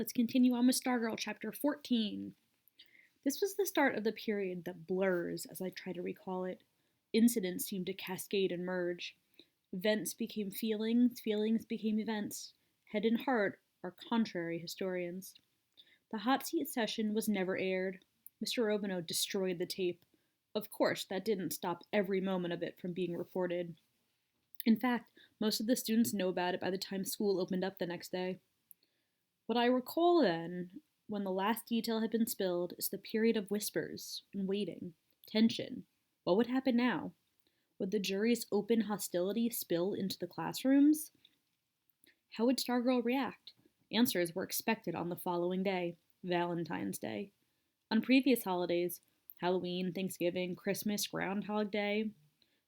Let's continue on with Stargirl, chapter 14. This was the start of the period that blurs, as I try to recall it. Incidents seemed to cascade and merge. Events became feelings, feelings became events. Head and heart are contrary historians. The hot seat session was never aired. Mr. Robino destroyed the tape. Of course, that didn't stop every moment of it from being reported. In fact, most of the students know about it by the time school opened up the next day. What I recall then, when the last detail had been spilled, is the period of whispers and waiting, tension. What would happen now? Would the jury's open hostility spill into the classrooms? How would Stargirl react? Answers were expected on the following day, Valentine's Day. On previous holidays, Halloween, Thanksgiving, Christmas, Groundhog Day,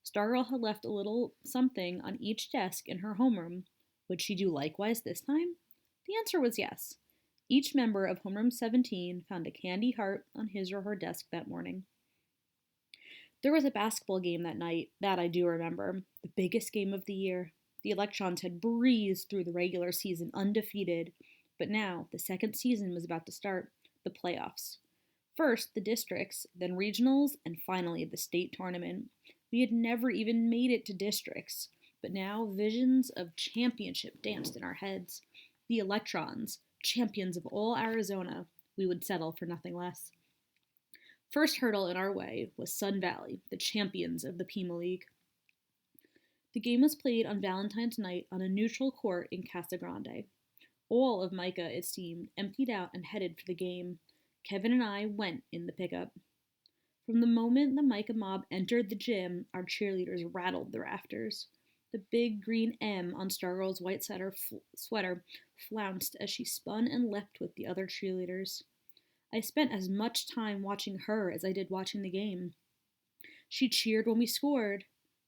Stargirl had left a little something on each desk in her homeroom. Would she do likewise this time? The answer was yes. Each member of Homeroom 17 found a candy heart on his or her desk that morning. There was a basketball game that night, that I do remember, the biggest game of the year. The Electrons had breezed through the regular season undefeated, but now the second season was about to start, the playoffs. First, the districts, then regionals, and finally the state tournament. We had never even made it to districts, but now visions of championship danced in our heads. The Electrons, champions of all Arizona, we would settle for nothing less. First hurdle in our way was Sun Valley, the champions of the Pima League. The game was played on Valentine's night on a neutral court in Casa Grande. All of Micah, it seemed, emptied out and headed for the game. Kevin and I went in the pickup. From the moment the Micah mob entered the gym, our cheerleaders rattled the rafters. The big green M on Stargirl's white sweater flounced as she spun and leapt with the other cheerleaders. I spent as much time watching her as I did watching the game. She cheered when we scored.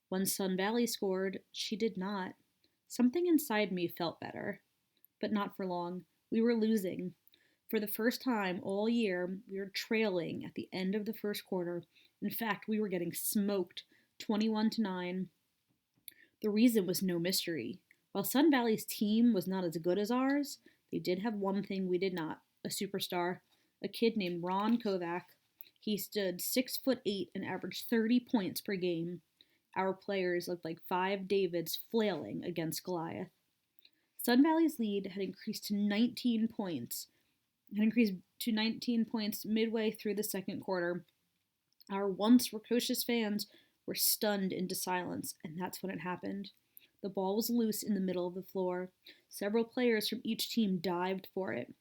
When Sun Valley scored, she did not. Something inside me felt better. But not for long. We were losing. For the first time all year, we were trailing at the end of the first quarter. In fact, we were getting smoked, 21-9. The reason was no mystery. While Sun Valley's team was not as good as ours, they did have one thing we did not, a superstar, a kid named Ron Kovac. He stood 6'8" and averaged 30 points per game. Our players looked like 5 Davids flailing against Goliath. Sun Valley's lead had increased to 19 points. Midway through the second quarter. Our once precocious fans were stunned into silence, and that's when it happened. The ball was loose in the middle of the floor. Several players from each team dived for it.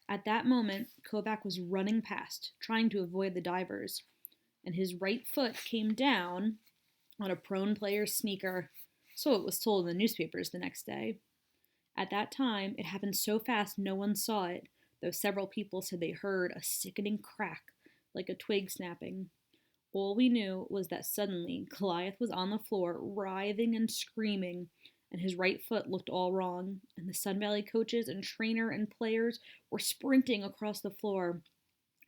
At that moment, Kovac was running past, trying to avoid the divers, and his right foot came down on a prone player's sneaker, so it was told in the newspapers the next day. At that time, it happened so fast no one saw it, though several people said they heard a sickening crack, like a twig snapping. All we knew was that suddenly Goliath was on the floor, writhing and screaming, and his right foot looked all wrong, and the Sun Valley coaches and trainer and players were sprinting across the floor.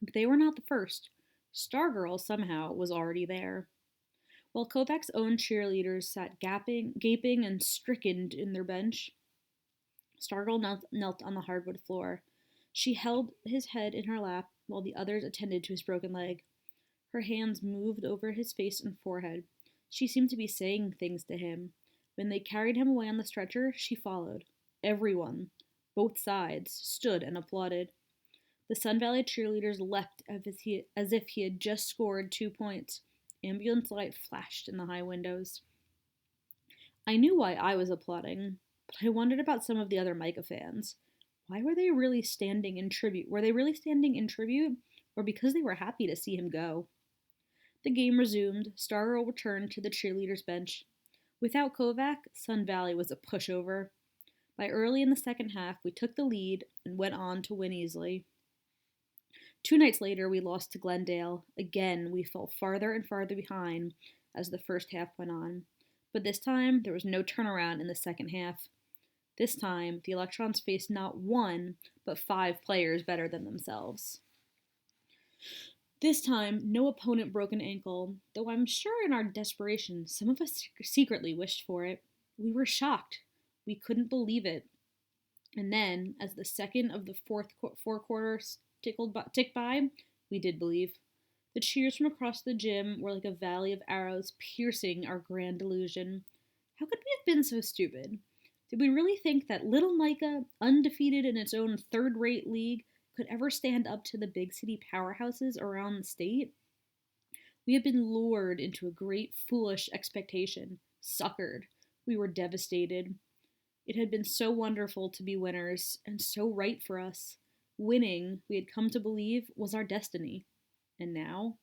But they were not the first. Stargirl somehow was already there. While Kovac's own cheerleaders sat gaping and stricken in their bench, Stargirl knelt on the hardwood floor. She held his head in her lap while the others attended to his broken leg. Her hands moved over his face and forehead. She seemed to be saying things to him. When they carried him away on the stretcher, she followed. Everyone, both sides, stood and applauded. The Sun Valley cheerleaders leapt as if he had just scored 2 points. Ambulance light flashed in the high windows. I knew why I was applauding, but I wondered about some of the other Micah fans. Why were they really standing in tribute? Were they really standing in tribute, or because they were happy to see him go? The game resumed. Stargirl returned to the cheerleaders' bench. Without Kovac, Sun Valley was a pushover. By early in the second half, we took the lead and went on to win easily. 2 nights later, we lost to Glendale. Again, we fell farther and farther behind as the first half went on. But this time, there was no turnaround in the second half. This time, the Electrons faced not 1, but 5 players better than themselves. This time, no opponent broke an ankle, though I'm sure in our desperation, some of us secretly wished for it. We were shocked. We couldn't believe it. And then, as the second of the four quarters ticked by, we did believe. The cheers from across the gym were like a valley of arrows piercing our grand delusion. How could we have been so stupid? Did we really think that little Micah, undefeated in its own third rate league, could ever stand up to the big city powerhouses around the state? We had been lured into a great foolish expectation, suckered. We were devastated. It had been so wonderful to be winners, and so right for us. Winning, we had come to believe, was our destiny. And now,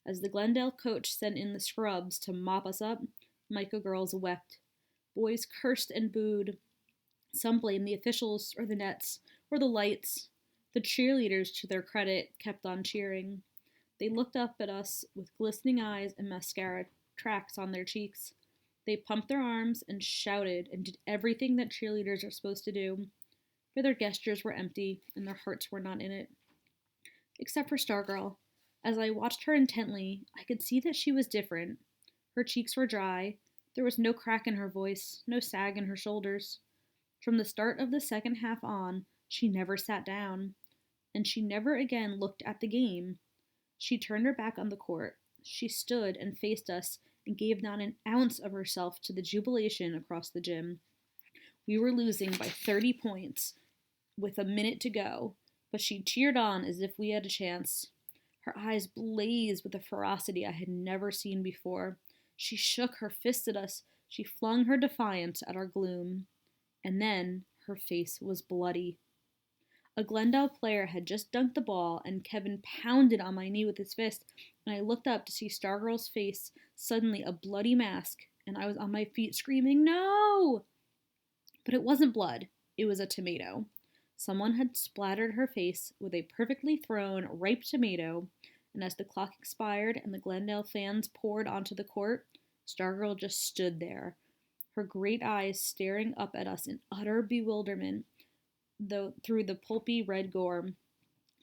as the Glendale coach sent in the scrubs to mop us up, Micah girls wept. Boys cursed and booed. Some blamed the officials or the nets or the lights. The cheerleaders, to their credit, kept on cheering. They looked up at us with glistening eyes and mascara tracks on their cheeks. They pumped their arms and shouted and did everything that cheerleaders are supposed to do, for their gestures were empty and their hearts were not in it. Except for Stargirl. As I watched her intently, I could see that she was different. Her cheeks were dry. There was no crack in her voice, no sag in her shoulders. From the start of the second half on, she never sat down, and she never again looked at the game. She turned her back on the court. She stood and faced us and gave not an ounce of herself to the jubilation across the gym. We were losing by 30 points with a minute to go, but she cheered on as if we had a chance. Her eyes blazed with a ferocity I had never seen before. She shook her fist at us. She flung her defiance at our gloom. And then her face was bloody. A Glendale player had just dunked the ball, and Kevin pounded on my knee with his fist, and I looked up to see Stargirl's face, suddenly a bloody mask, and I was on my feet screaming, "No!" But it wasn't blood. It was a tomato. Someone had splattered her face with a perfectly thrown, ripe tomato, and as the clock expired and the Glendale fans poured onto the court, Stargirl just stood there, her great eyes staring up at us in utter bewilderment, though through the pulpy red gore.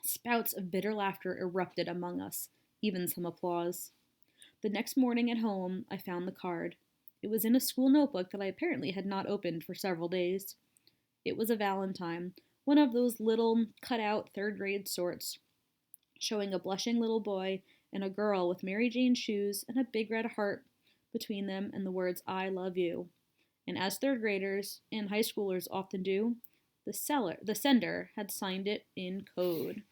Spouts of bitter laughter erupted among us, even some applause. The next morning at home, I found the card. It was in a school notebook that I apparently had not opened for several days. It was a valentine, one of those little, cut-out third-grade sorts, showing a blushing little boy and a girl with Mary Jane shoes and a big red heart between them and the words, "I love you." And as third graders and high schoolers often do, the sender had signed it in code.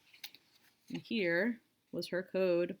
And here was her code.